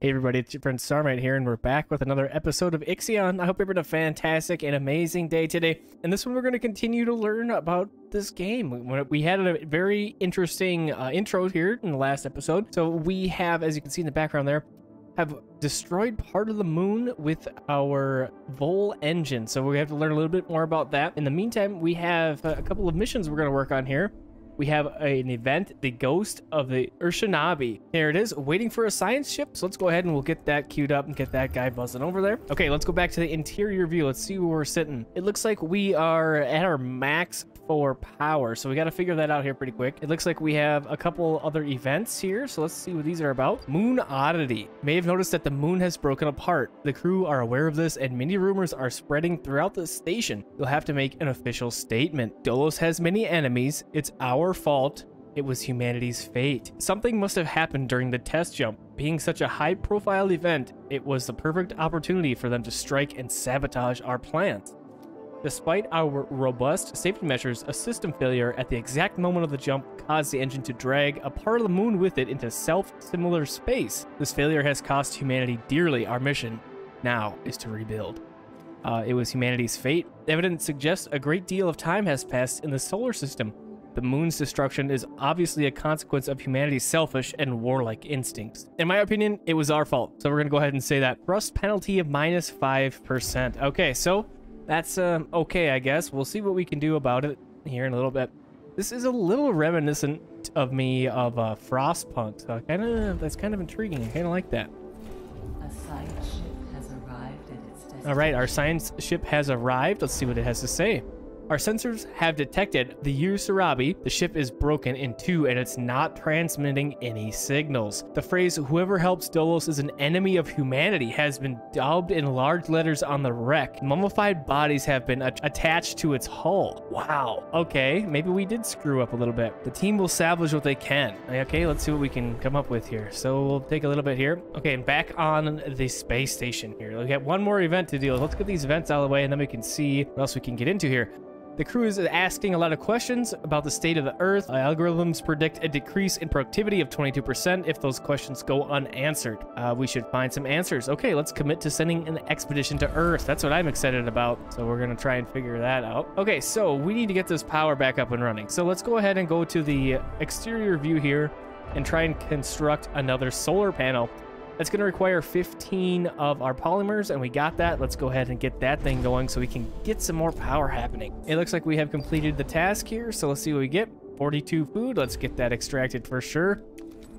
Hey everybody, it's your friend Sarmate here, and we're back with another episode of Ixion. I hope you're having a fantastic and amazing day today. And this one we're going to continue to learn about this game. We had a very interesting intro here in the last episode. So we have, as you can see in the background there, have destroyed part of the moon with our Vol engine. So we have to learn a little bit more about that. In the meantime, we have a couple of missions we're going to work on here. We have an event, the Ghost of the Urshanabi. Here it is, waiting for a science ship. So let's go ahead and we'll get that queued up and get that guy buzzing over there. Okay, let's go back to the interior view. Let's see where we're sitting. It looks like we are at our max for power, so we got to figure that out here pretty quick. It looks like we have a couple other events here, so let's see what these are about. Moon Oddity. You may have noticed that the moon has broken apart. The crew are aware of this, and many rumors are spreading throughout the station. You'll have to make an official statement. Dolos has many enemies. It's our fault. It was humanity's fate. Something must have happened during the test jump. Being such a high-profile event, it was the perfect opportunity for them to strike and sabotage our plans. Despite our robust safety measures, a system failure at the exact moment of the jump caused the engine to drag a part of the moon with it into self-similar space. This failure has cost humanity dearly. Our mission now is to rebuild. It was humanity's fate. Evidence suggests a great deal of time has passed in the solar system. The moon's destruction is obviously a consequence of humanity's selfish and warlike instincts. In my opinion, it was our fault. So we're going to go ahead and say that. Thrust penalty of -5%. Okay, so that's okay, I guess. We'll see what we can do about it here in a little bit. This is a little reminiscent of me of Frostpunk. So that's kind of intriguing. I kind of like that. A science ship has arrived at its destination. All right, our science ship has arrived. Let's see what it has to say. Our sensors have detected the Urshanabi. The ship is broken in two and it's not transmitting any signals. The phrase, "whoever helps Dolos is an enemy of humanity," has been daubed in large letters on the wreck. Mummified bodies have been attached to its hull. Wow. Okay, maybe we did screw up a little bit. The team will salvage what they can. Okay, let's see what we can come up with here. So we'll take a little bit here. Okay, and back on the space station here. We got one more event to deal with. Let's get these events out of the way and then we can see what else we can get into here. The crew is asking a lot of questions about the state of the Earth. Algorithms predict a decrease in productivity of 22% if those questions go unanswered. We should find some answers. Okay, let's commit to sending an expedition to Earth. That's what I'm excited about. So we're going to try and figure that out. Okay, so we need to get this power back up and running. So let's go ahead and go to the exterior view here and try and construct another solar panel. That's going to require 15 of our polymers, and we got that. Let's go ahead and get that thing going so we can get some more power happening. It looks like we have completed the task here, so let's see what we get. 42 food. Let's get that extracted for sure.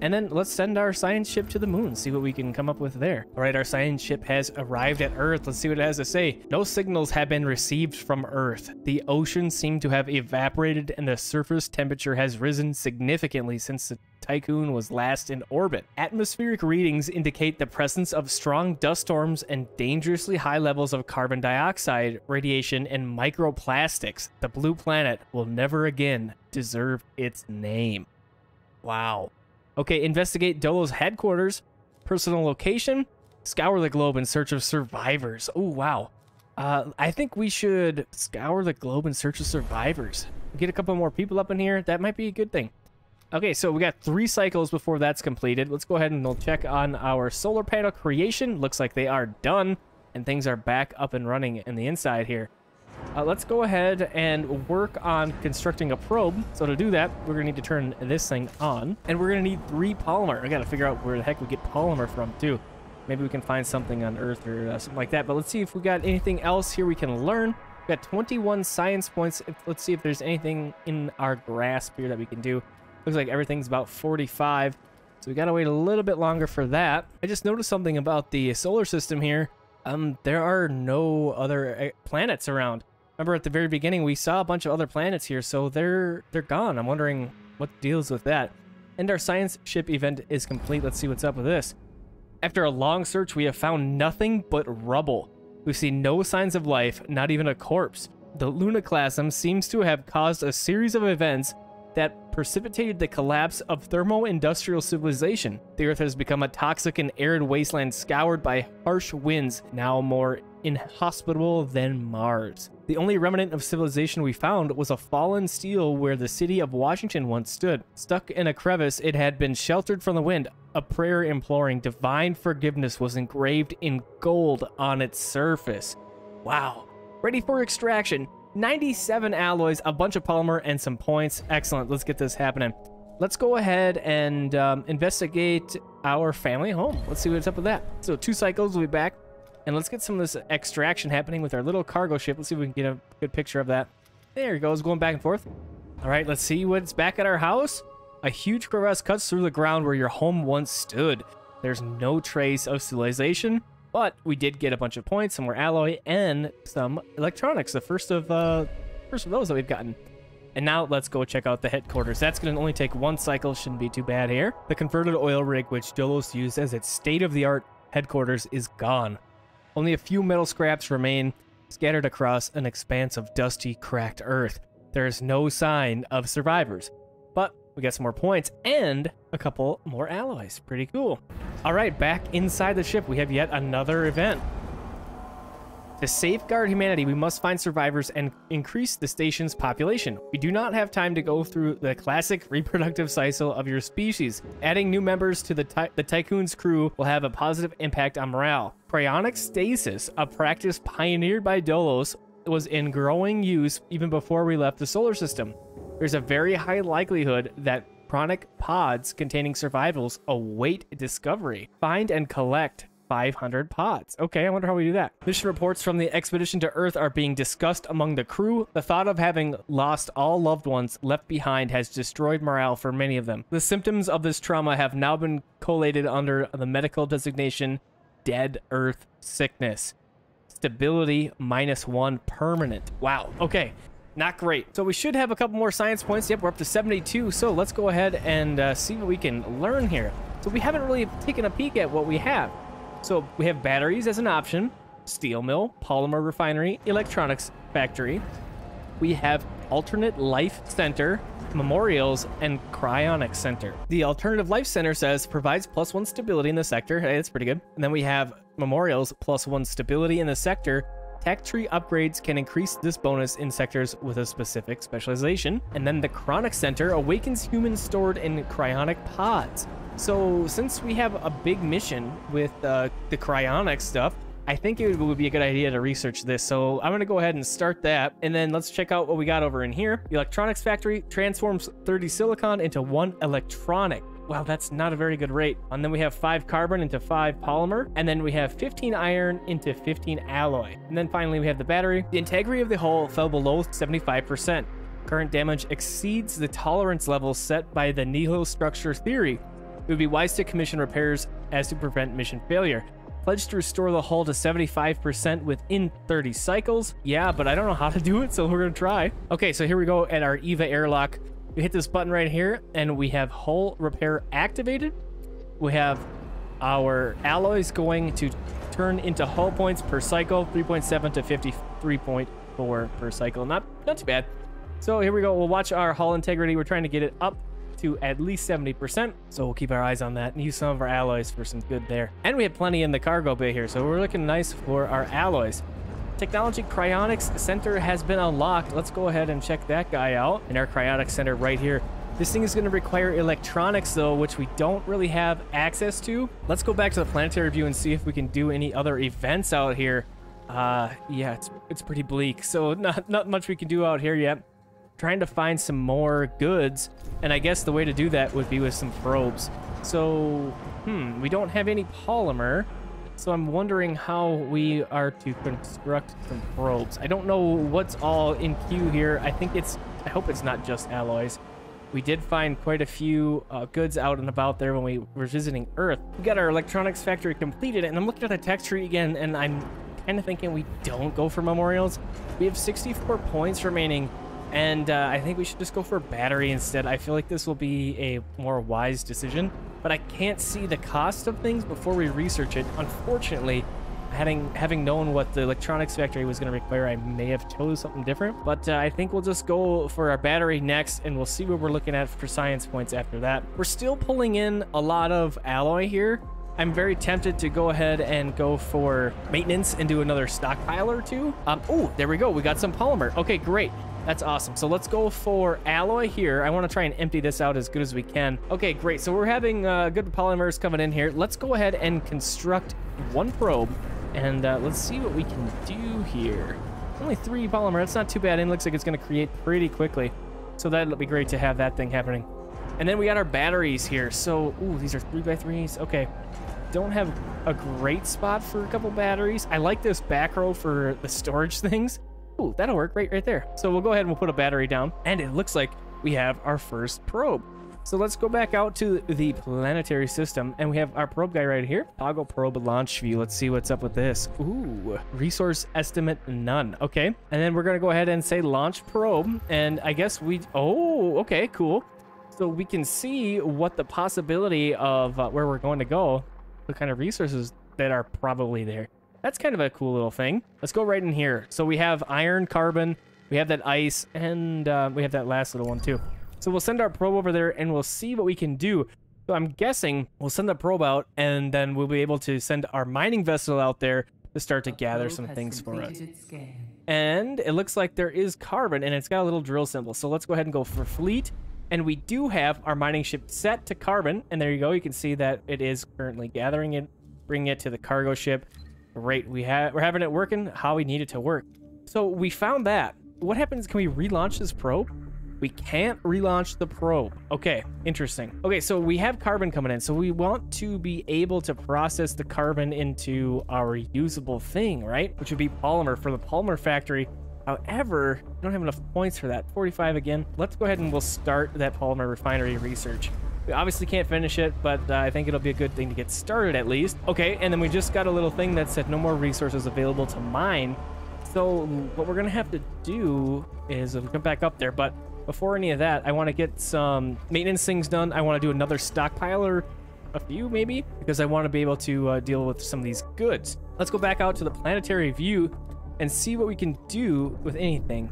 And then let's send our science ship to the moon, see what we can come up with there. All right, our science ship has arrived at Earth. Let's see what it has to say. No signals have been received from Earth. The oceans seem to have evaporated and the surface temperature has risen significantly since the Tycoon was last in orbit. Atmospheric readings indicate the presence of strong dust storms and dangerously high levels of carbon dioxide, radiation, and microplastics. The blue planet will never again deserve its name. Wow. Okay, investigate Dolos headquarters, personal location, scour the globe in search of survivors. Oh, wow. I think we should scour the globe in search of survivors. Get a couple more people up in here. That might be a good thing. Okay, so we got 3 cycles before that's completed. Let's go ahead and we'll check on our solar panel creation. Looks like they are done, and things are back up and running in the inside here. Let's go ahead and work on constructing a probe. So to do that, we're going to need to turn this thing on. And we're going to need 3 polymer. I got to figure out where the heck we get polymer from, too. Maybe we can find something on Earth or something like that. But let's see if we got anything else here we can learn. We've got 21 science points. Let's see if there's anything in our grasp here that we can do. Looks like everything's about 45. So we got to wait a little bit longer for that. I just noticed something about the solar system here. There are no other planets around. Remember at the very beginning, we saw a bunch of other planets here, so they're gone. I'm wondering what deals with that. And our science ship event is complete. Let's see what's up with this. After a long search, we have found nothing but rubble. We've seen no signs of life, not even a corpse. The lunaclasm seems to have caused a series of events that precipitated the collapse of thermo-industrial civilization. The Earth has become a toxic and arid wasteland scoured by harsh winds, now more inhospitable than Mars. The only remnant of civilization we found was a fallen steel where the city of Washington once stood. Stuck in a crevice, it had been sheltered from the wind. A prayer imploring divine forgiveness was engraved in gold on its surface. Wow. Ready for extraction. 97 alloys, a bunch of polymer, and some points. Excellent. Let's get this happening. Let's go ahead and investigate our family home. Let's see what's up with that. So 2 cycles, we'll be back. And let's get some of this extraction happening with our little cargo ship. Let's see if we can get a good picture of that. There it goes, going back and forth. All right, let's see what's back at our house. A huge crevasse cuts through the ground where your home once stood. There's no trace of civilization, but we did get a bunch of points, some more alloy, and some electronics. The first of those that we've gotten. And now let's go check out the headquarters. That's going to only take 1 cycle. Shouldn't be too bad here. The converted oil rig, which Dolos used as its state-of-the-art headquarters, is gone. Only a few metal scraps remain scattered across an expanse of dusty, cracked earth. There is no sign of survivors. But we got some more points and a couple more alloys. Pretty cool. All right, back inside the ship, we have yet another event. To safeguard humanity, we must find survivors and increase the station's population. We do not have time to go through the classic reproductive cycle of your species. Adding new members to the Tycoon's crew will have a positive impact on morale. Cryonic stasis, a practice pioneered by Dolos, was in growing use even before we left the solar system. There's a very high likelihood that chronic pods containing survivals await discovery. Find and collect 500 pods. Okay, I wonder how we do that. Mission reports from the expedition to Earth are being discussed among the crew. The thought of having lost all loved ones left behind has destroyed morale for many of them. The symptoms of this trauma have now been collated under the medical designation Dead Earth Sickness. Stability -1 permanent. Wow, okay. Not great. So we should have a couple more science points. Yep, we're up to 72. So let's go ahead and see what we can learn here. So we haven't really taken a peek at what we have. So we have batteries as an option, steel mill, polymer refinery, electronics factory. We have alternate life center, memorials, and cryonics center. The alternative life center says provides +1 stability in the sector. Hey, that's pretty good. And then we have memorials, +1 stability in the sector. Tech tree upgrades can increase this bonus in sectors with a specific specialization. And then the cryonic center awakens humans stored in cryonic pods. So since we have a big mission with the cryonic stuff, I think it would be a good idea to research this. So I'm going to go ahead and start that. And then let's check out what we got over in here. The electronics factory transforms 30 silicon into 1 electronic. Wow, that's not a very good rate. And then we have 5 carbon into 5 polymer. And then we have 15 iron into 15 alloy. And then finally we have the battery. The integrity of the hull fell below 75%. Current damage exceeds the tolerance level set by the nihil structure theory. It would be wise to commission repairs as to prevent mission failure. Pledge to restore the hull to 75% within 30 cycles. Yeah, but I don't know how to do it, so we're going to try. Okay, so here we go at our EVA airlock. We hit this button right here, and we have hull repair activated. We have our alloys going to turn into hull points per cycle, 3.7 to 53.4 per cycle. Not too bad. So here we go. We'll watch our hull integrity. We're trying to get it up to at least 70%, so we'll keep our eyes on that and use some of our alloys for some good there. And we have plenty in the cargo bay here, so we're looking nice for our alloys. Technology Cryonics Center has been unlocked. Let's go ahead and check that guy out in our Cryonics Center right here. This thing is going to require electronics though, which we don't really have access to. Let's go back to the planetary view and see if we can do any other events out here. Yeah, it's pretty bleak, so not much we can do out here yet. Trying to find some more goods, and I guess the way to do that would be with some probes. So we don't have any polymer, so I'm wondering how we are to construct some probes. I don't know what's all in queue here. I hope it's not just alloys. We did find quite a few goods out and about there when we were visiting Earth. We got our electronics factory completed, and I'm looking at the tech tree again, and I'm kind of thinking we don't go for memorials. We have 64 points remaining. And I think we should just go for a battery instead. I feel like this will be a more wise decision, but I can't see the cost of things before we research it. Unfortunately, having known what the electronics factory was going to require, I may have chose something different. But I think we'll just go for our battery next, and we'll see what we're looking at for science points after that. We're still pulling in a lot of alloy here. I'm very tempted to go ahead and go for maintenance and do another stockpile or two. Oh, there we go. We got some polymer. Okay, great. That's awesome. So let's go for alloy here. I want to try and empty this out as good as we can. Okay, great. So we're having good polymers coming in here. Let's go ahead and construct one probe, and let's see what we can do here. Only 3 polymer. That's not too bad. And it looks like it's going to create pretty quickly. So that'll be great to have that thing happening. And then we got our batteries here. So, ooh, these are 3x3s. Okay. Don't have a great spot for a couple batteries. I like this back row for the storage things. Ooh, that'll work right there. So we'll go ahead and we'll put a battery down. And it looks like we have our first probe. So let's go back out to the planetary system. And we have our probe guy right here. Toggle probe launch view. Let's see what's up with this. Ooh, resource estimate none. Okay. And then we're going to go ahead and say launch probe. And I guess oh, okay, cool. So we can see what the possibility of where we're going to go, the kind of resources that are probably there. That's kind of a cool little thing. Let's go right in here. So we have iron, carbon, we have that ice, and we have that last little one too. So we'll send our probe over there and we'll see what we can do. So I'm guessing we'll send the probe out and then we'll be able to send our mining vessel out there to start to gather some things for us. And it looks like there is carbon and it's got a little drill symbol. So let's go ahead and go for fleet. And we do have our mining ship set to carbon. And there you go. You can see that it is currently gathering it, bringing it to the cargo ship. Great. We're having it working how we need it to work. So we found that. What happens? Can we relaunch this probe? We can't relaunch the probe. Okay, interesting. Okay, so we have carbon coming in. So we want to be able to process the carbon into our usable thing, right? Which would be polymer for the polymer factory. However, I don't have enough points for that. 45 again. Let's go ahead and we'll start that polymer refinery research. We obviously can't finish it, but I think it'll be a good thing to get started at least. Okay, and then we just got a little thing that said no more resources available to mine. So what we're gonna have to do is we'll come back up there, but before any of that, I want to get some maintenance things done. I want to do another stockpile or a few maybe, because I want to be able to deal with some of these goods. Let's go back out to the planetary view and see what we can do with anything.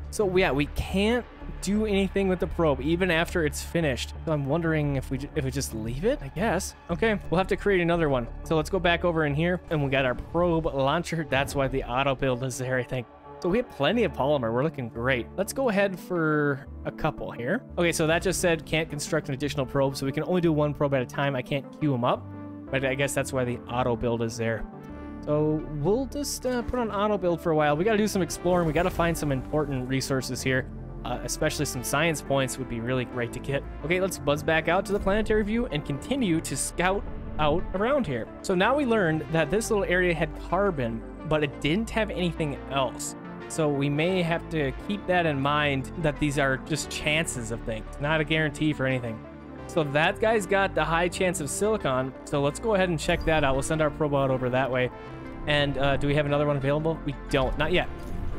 So yeah, we can't do anything with the probe even after it's finished. So I'm wondering if we just leave it, I guess. Okay, we'll have to create another one. So let's go back over in here and we got our probe launcher. That's why the auto build is there, I think. So we have plenty of polymer. We're looking great. Let's go ahead for a couple here. Okay, so that just said can't construct an additional probe, so we can only do one probe at a time. I can't queue them up, but I guess that's why the auto build is there. So we'll just put on auto build for a while. We got to do some exploring. We got to find some important resources here, especially some science points would be really great to get. Okay, let's buzz back out to the planetary view and continue to scout out around here. So now we learned that this little area had carbon, but it didn't have anything else. So we may have to keep that in mind, that these are just chances of things, not a guarantee for anything. So that guy's got the high chance of silicon. So let's go ahead and check that out. We'll send our probe out over that way. And do we have another one available? We don't, not yet.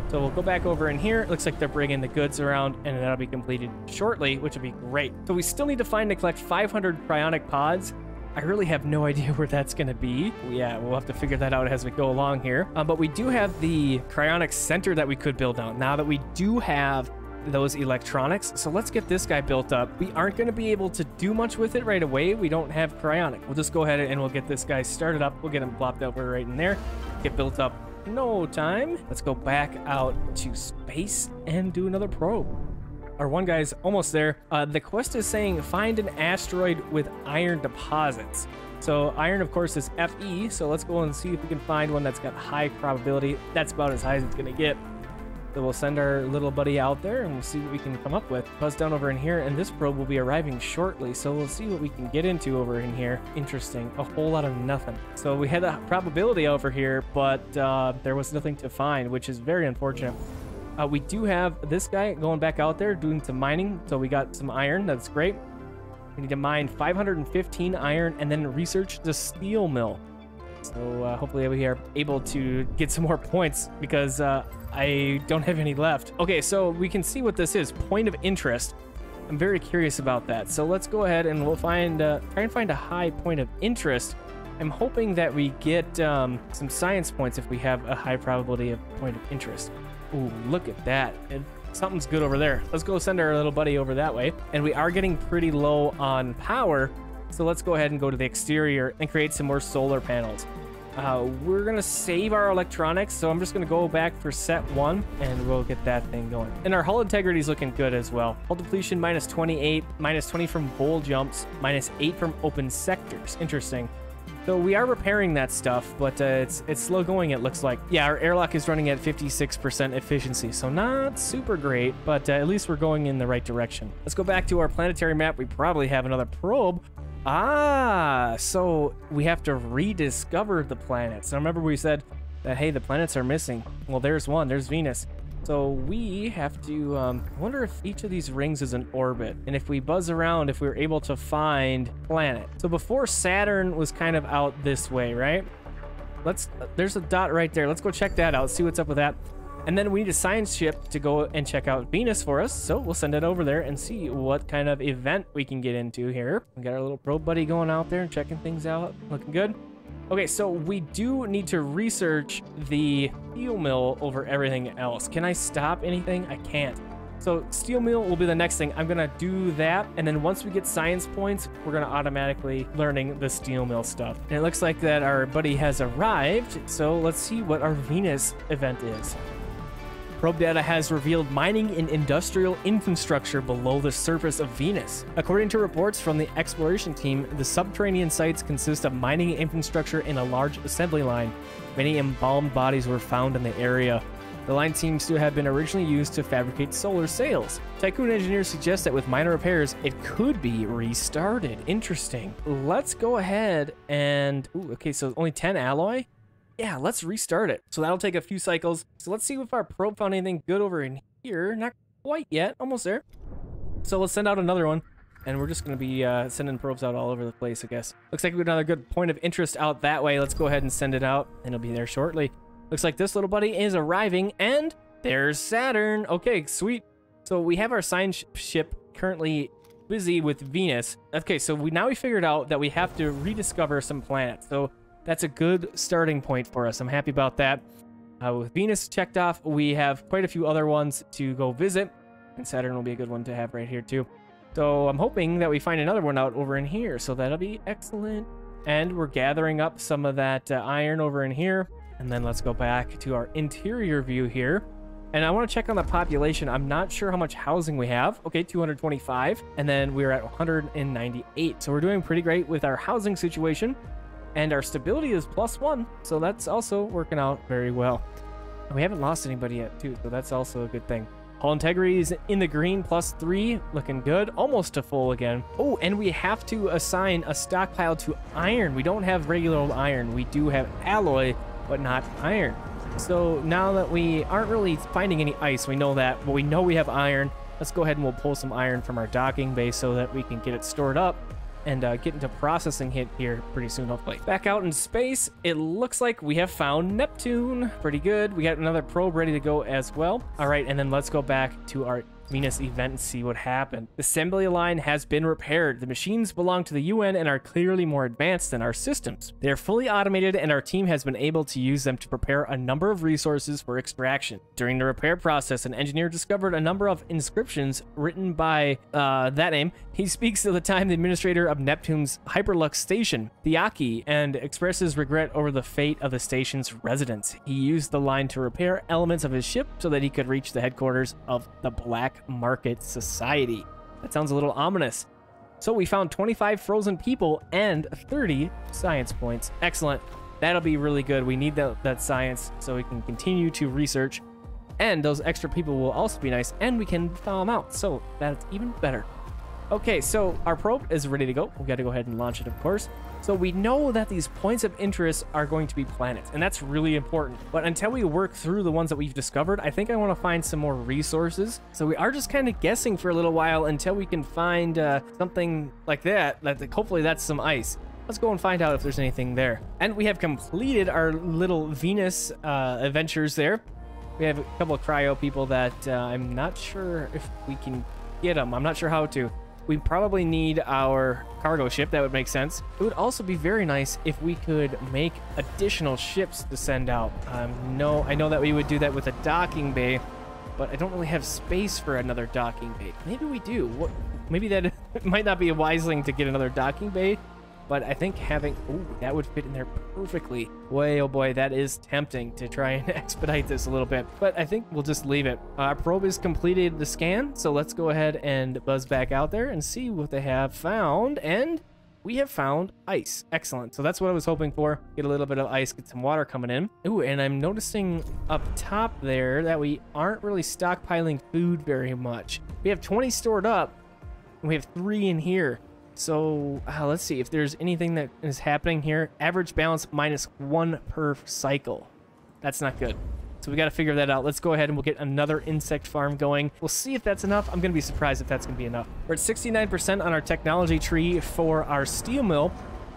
So we'll go back over in here. It looks like they're bringing the goods around and that'll be completed shortly, which would be great. So we still need to find and collect 500 cryonic pods. I really have no idea where that's going to be. Yeah, we'll have to figure that out as we go along here. But we do have the cryonic center that we could build out now that we do have those electronics. So let's get this guy built up. We aren't going to be able to do much with it right away. We don't have cryonic. We'll just go ahead and we'll get this guy started up. We'll get him plopped over right in there. Get built up no time. Let's go back out to space and do another probe. Our one guy's almost there. The quest is saying find an asteroid with iron deposits. So iron, of course, is Fe. So let's go and see if we can find one that's got high probability. That's about as high as it's going to get. So we'll send our little buddy out there and we'll see what we can come up with. Buzz down over in here, and this probe will be arriving shortly. So we'll see what we can get into over in here. Interesting. A whole lot of nothing. So we had a probability over here, but there was nothing to find, which is very unfortunate. We do have this guy going back out there doing some mining. So we got some iron. That's great. We need to mine 515 iron and then research the steel mill. So hopefully we are able to get some more points because I don't have any left. Okay, so we can see what this is. Point of interest. I'm very curious about that. So let's go ahead and we'll find try and find a high point of interest. I'm hoping that we get some science points if we have a high probability of point of interest. Ooh, look at that. Something's good over there. Let's go send our little buddy over that way. And we are getting pretty low on power. So let's go ahead and go to the exterior and create some more solar panels. we're gonna save our electronics, so I'm just gonna go back for set 1 and we'll get that thing going. And our hull integrity is looking good as well. Hull depletion minus 28, minus 20 from bowl jumps, minus 8 from open sectors. Interesting. So we are repairing that stuff, but it's slow going, it looks like. Yeah, our airlock is running at 56% efficiency, so not super great, but at least we're going in the right direction. Let's go back to our planetary map. We probably have another probe. Ah, so we have to rediscover the planets. Now remember we said that, hey, the planets are missing. Well, there's one. There's Venus. So we have to, I wonder if each of these rings is an orbit. And if we buzz around, if we were able to find planet. So before Saturn was kind of out this way, right? There's a dot right there. Let's go check that out, see what's up with that. And then we need a science ship to go and check out Venus for us. So we'll send it over there and see what kind of event we can get into here. We got our little probe buddy going out there and checking things out. Looking good. Okay, so we do need to research the steel mill over everything else. Can I stop anything? I can't. So steel mill will be the next thing. I'm gonna do that, and then once we get science points, we're gonna automatically learning the steel mill stuff. And it looks like that our buddy has arrived, so let's see what our Venus event is. Probe data has revealed mining and industrial infrastructure below the surface of Venus. According to reports from the exploration team, the subterranean sites consist of mining infrastructure in a large assembly line. Many embalmed bodies were found in the area. The line seems to have been originally used to fabricate solar sails. Tycoon engineers suggest that with minor repairs, it could be restarted. Interesting. Let's go ahead and... Ooh, okay, so only 10 alloy? Yeah, let's restart it. So that'll take a few cycles. So let's see if our probe found anything good over in here. Not quite yet. Almost there. So let's send out another one. And we're just going to be sending probes out all over the place, I guess. Looks like we got another good point of interest out that way. Let's go ahead and send it out. And it'll be there shortly. Looks like this little buddy is arriving. And there's Saturn. Okay, sweet. So we have our science ship currently busy with Venus. Okay, so now we figured out that we have to rediscover some planets. So... that's a good starting point for us. I'm happy about that. With Venus checked off, we have quite a few other ones to go visit. And Saturn will be a good one to have right here too. So I'm hoping that we find another one out over in here. So that'll be excellent. And we're gathering up some of that iron over in here. And then let's go back to our interior view here. And I want to check on the population. I'm not sure how much housing we have. Okay, 225. And then we're at 198. So we're doing pretty great with our housing situation. And our stability is +1, so that's also working out very well. And we haven't lost anybody yet, too, so that's also a good thing. Hull integrity is in the green, +3, looking good, almost to full again. Oh, and we have to assign a stockpile to iron. We don't have regular old iron. We do have alloy, but not iron. So now that we aren't really finding any ice, we know that, but we know we have iron. Let's go ahead and we'll pull some iron from our docking bay so that we can get it stored up and get into processing hit here pretty soon, hopefully. Back out in space, it looks like we have found Neptune. Pretty good. We got another probe ready to go as well. All right, and then let's go back to our Venus event and see what happened. The assembly line has been repaired. The machines belong to the UN and are clearly more advanced than our systems. They are fully automated and our team has been able to use them to prepare a number of resources for extraction. During the repair process, an engineer discovered a number of inscriptions written by that name. He speaks of the time the administrator of Neptune's Hyperlux station, Thiaki, and expresses regret over the fate of the station's residents. He used the line to repair elements of his ship so that he could reach the headquarters of the Black Market Society. That sounds a little ominous. So we found 25 frozen people and 30 science points. Excellent. That'll be really good. We need that science so we can continue to research. And those extra people will also be nice. And we can thaw them out. So that's even better. Okay, so our probe is ready to go. We got to go ahead and launch it, of course. So we know that these points of interest are going to be planets, and that's really important. But until we work through the ones that we've discovered, I think I want to find some more resources. So we are just kind of guessing for a little while until we can find something like that. Hopefully that's some ice. Let's go and find out if there's anything there. And we have completed our little Venus adventures there. We have a couple of cryo people that I'm not sure if we can get them. I'm not sure how to. We probably need our cargo ship. That would make sense. It would also be very nice if we could make additional ships to send out. I know that we would do that with a docking bay, but I don't really have space for another docking bay. Maybe we do. Maybe that might not be a wise thing to get another docking bay, but I think having... Ooh, that would fit in there perfectly. Boy, oh boy, that is tempting to try and expedite this a little bit, but I think we'll just leave it. Our probe has completed the scan, so let's go ahead and buzz back out there and see what they have found, and we have found ice. Excellent. So that's what I was hoping for. Get a little bit of ice, get some water coming in. Ooh, and I'm noticing up top there that we aren't really stockpiling food very much. We have 20 stored up, and we have 3 in here. So let's see if there's anything that is happening here. Average balance -1 per cycle. That's not good. So we got to figure that out. Let's go ahead and we'll get another insect farm going. We'll see if that's enough. I'm going to be surprised if that's going to be enough. We're at 69% on our technology tree for our steel mill.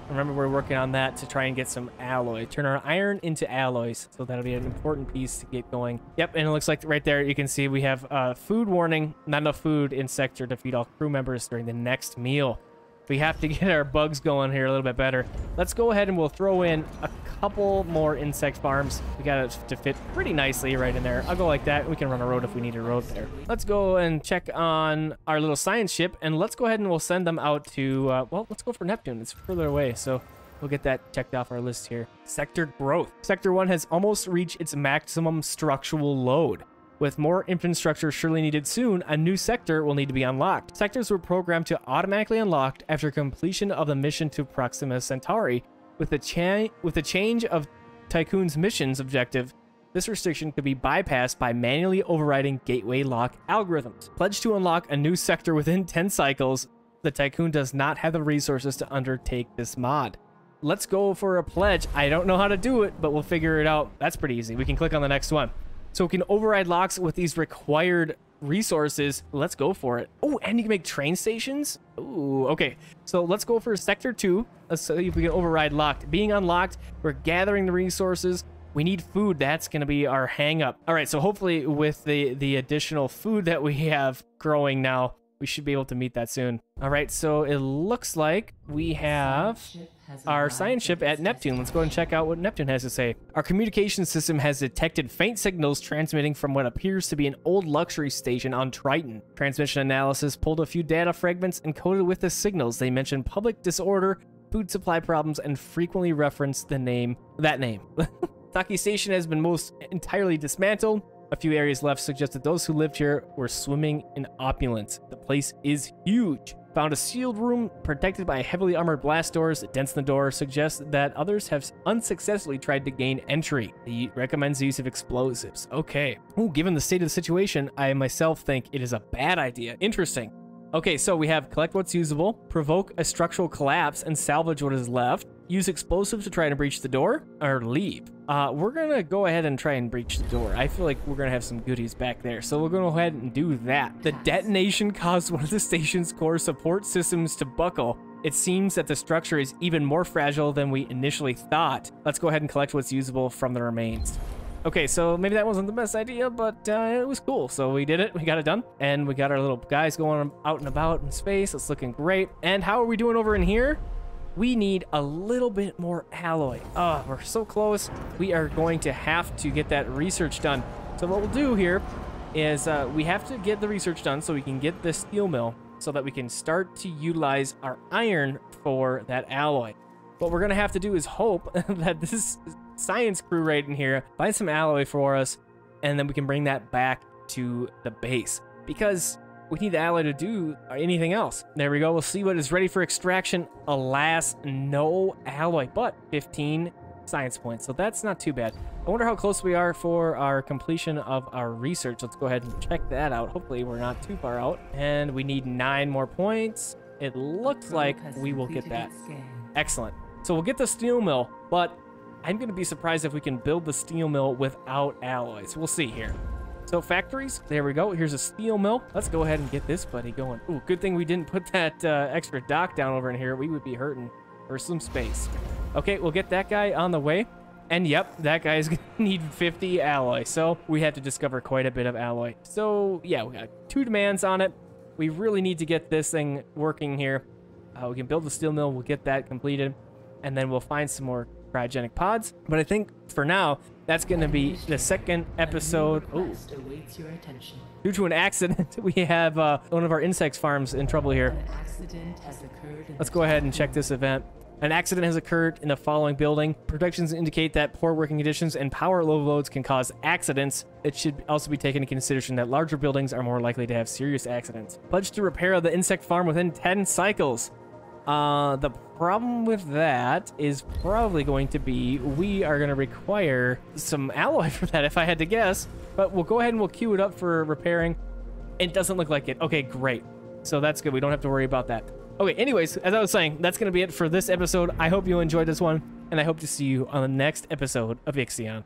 Remember, we're working on that to try and get some alloy. Turn our iron into alloys. So that'll be an important piece to get going. Yep, and it looks like right there you can see we have food warning. Not enough food in sector to feed all crew members during the next meal. We have to get our bugs going here a little bit better. Let's go ahead and we'll throw in a couple more insect farms. We got it to fit pretty nicely right in there. I'll go like that. We can run a road if we need a road there. Let's go and check on our little science ship, and let's go ahead and we'll send them out to, well, let's go for Neptune. It's further away, so we'll get that checked off our list here. Sector growth. Sector 1 has almost reached its maximum structural load. With more infrastructure surely needed soon, a new sector will need to be unlocked. Sectors were programmed to automatically unlock after completion of the mission to Proxima Centauri. With the change of Tycoon's mission's objective, this restriction could be bypassed by manually overriding gateway lock algorithms. Pledge to unlock a new sector within 10 cycles. The Tycoon does not have the resources to undertake this mod. Let's go for a pledge. I don't know how to do it, but we'll figure it out. That's pretty easy. We can click on the next one. So we can override locks with these required resources. Let's go for it. Oh, and you can make train stations? Ooh, okay. So let's go for Sector 2. Let's see if we can override locked. Being unlocked, we're gathering the resources. We need food. That's going to be our hang up. All right, so hopefully with the additional food that we have growing now, we should be able to meet that soon. All right, so it looks like we have our science ship at Neptune. Let's go and check out what Neptune has to say. Our communication system has detected faint signals transmitting from what appears to be an old luxury station on Triton. Transmission analysis pulled a few data fragments encoded with the signals. They mention public disorder, food supply problems, and frequently reference that name. Taki Station has been most entirely dismantled. A few areas left suggest that those who lived here were swimming in opulence. The place is huge. Found a sealed room protected by heavily armored blast doors. Dents in the door suggests that others have unsuccessfully tried to gain entry. He recommends the use of explosives. Okay. Ooh, given the state of the situation, I myself think it is a bad idea. Interesting. Okay, so we have collect what's usable, provoke a structural collapse, and salvage what is left. Use explosives to try and breach the door, or leave. We're gonna go ahead and try and breach the door. I feel like we're gonna have some goodies back there, so we're gonna go ahead and do that. The detonation caused one of the station's core support systems to buckle. It seems that the structure is even more fragile than we initially thought. Let's go ahead and collect what's usable from the remains. Okay, so maybe that wasn't the best idea, but it was cool. So we did it. We got it done. And we got our little guys going out and about in space. It's looking great. And how are we doing over in here? We need a little bit more alloy. Oh, we're so close. We are going to have to get that research done. So what we'll do here is we have to get the research done so we can get the steel mill so that we can start to utilize our iron for that alloy. What we're going to have to do is hope that this science crew right in here find some alloy for us, and then we can bring that back to the base because we need the alloy to do anything else. There we go. We'll see what is ready for extraction. Alas, no alloy, but 15 science points, so that's not too bad. I wonder how close we are for our completion of our research. Let's go ahead and check that out. Hopefully we're not too far out, and we need 9 more points. It looks like we will get that. Excellent. So we'll get the steel mill, but I'm going to be surprised if we can build the steel mill without alloys. We'll see here. So factories, there we go. Here's a steel mill. Let's go ahead and get this buddy going. Ooh, good thing we didn't put that extra dock down over in here. We would be hurting for some space. Okay, we'll get that guy on the way. And yep, that guy is going to need 50 alloy. So we have to discover quite a bit of alloy. So yeah, we got 2 demands on it. We really need to get this thing working here. We can build the steel mill. We'll get that completed. And then we'll find some more cryogenic pods. But I think for now, that's going to be the second episode. Oh, due to an accident, we have one of our insect farms in trouble here. Let's go ahead and check this event. An accident has occurred in the following building. Projections indicate that poor working conditions and power overloads can cause accidents. It should also be taken into consideration that larger buildings are more likely to have serious accidents. Pledge to repair the insect farm within 10 cycles. The problem with that is probably going to be we are going to require some alloy for that if I had to guess. But we'll go ahead and we'll queue it up for repairing. It doesn't look like it. Okay, great. So that's good. We don't have to worry about that. Okay, anyways, as I was saying, that's going to be it for this episode. I hope you enjoyed this one, and I hope to see you on the next episode of Ixion.